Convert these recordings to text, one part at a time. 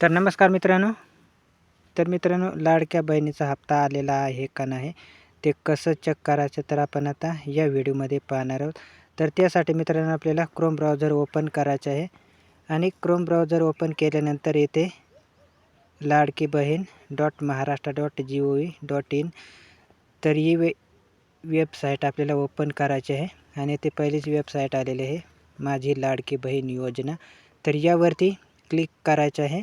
तर नमस्कार मित्रांनो, लाडक्या बहिणीचा हप्ता आलेला आहे का नाही ते कसं चेक करायचं तर आपण आता या व्हिडिओमध्ये पाहणार आहोत. तर त्यासाठी मित्रांनो आपल्याला क्रोम ब्राउझर ओपन करायचं आहे आणि क्रोम ब्राउझर ओपन केल्यानंतर येथे लाडकी बहीण .महाराष्ट्र.gov.in तर ही वेबसाईट आपल्याला ओपन करायची आहे आणि ते पहिलीच वेबसाईट आलेली आहे माझी लाडकी बहीण योजना. तर यावरती क्लिक करायचं आहे.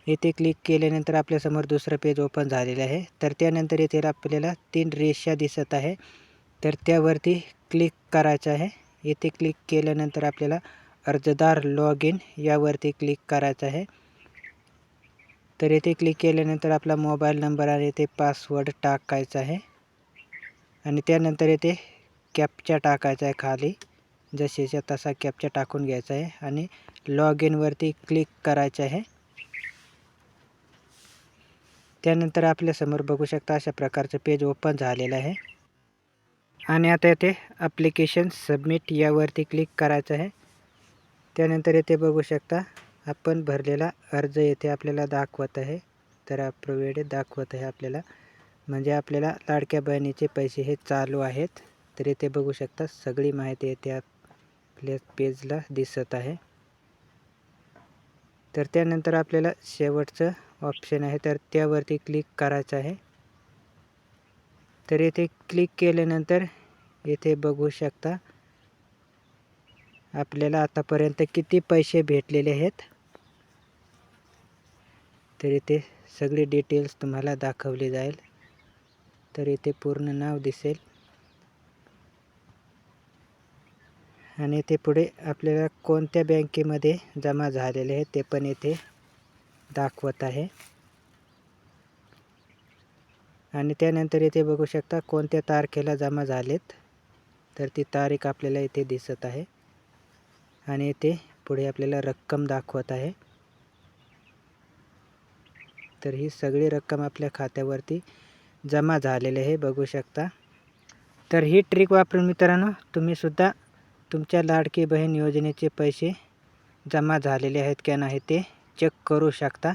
येथे क्लिक केल्यानंतर आपल्यासमोर दुसरं पेज ओपन झालेलं आहे. तर त्यानंतर येथे आपल्याला 3 रेषा दिसत आहे, तर त्यावरती क्लिक करायचं आहे. येथे क्लिक केल्यानंतर आपल्याला अर्जदार लॉग इन यावरती क्लिक करायचं आहे. तर येथे क्लिक केल्यानंतर आपला मोबाईल नंबर आणि येथे पासवर्ड टाकायचा आहे आणि त्यानंतर येथे कॅप्चा टाकायचा आहे. खाली जसेच्या तसा कॅप्चा टाकून घ्यायचा आहे आणि लॉग इनवरती क्लिक करायचं आहे. त्यानंतर आपल्यासमोर बघू शकता अशा प्रकारचं पेज ओपन झालेलं आहे आणि आता येथे ॲप्लिकेशन सबमिट यावरती क्लिक करायचं आहे. त्यानंतर येथे बघू शकता आपण भरलेला अर्ज येथे आपल्याला दाखवत आहे. तर अप्रूव्ड दाखवत आहे आपल्याला, म्हणजे आपल्याला लाडक्या बहिणीचे पैसे हे चालू आहेत. तर येथे बघू शकता सगळी माहिती येथे आपल्या पेजला दिसत आहे. तर त्यानंतर आपल्याला शेवटचं ऑप्शन आहे तर त्यावरती क्लिक करायचं आहे. तर येथे क्लिक केल्यानंतर येथे बघू शकता आपल्याला आतापर्यंत किती पैसे भेटलेले आहेत. तर इथे सगळी डिटेल्स तुम्हाला दाखवली जाईल. तर इथे पूर्ण नाव दिसेल आणि इथे पुढे आपल्याला कोणत्या बँकेमध्ये जमा झालेले आहे ते पण इथे दाखवत आहे. आणि त्यानंतर इथे बघू शकता कोणत्या तारखेला जमा झालेत, तर ती तारीख आपल्याला इथे दिसत आहे आणि इथे पुढे आपल्याला रक्कम दाखवत आहे. तर ही सगळी रक्कम आपल्या खात्यावरती जमा झालेली आहे बघू शकता. तर ही ट्रिक वापरून मित्रांनो तुम्ही सुद्धा तुमच्या लाडकी बहीण योजनेचे पैसे जमा झालेले आहेत का नाही ते चेक करू शकता.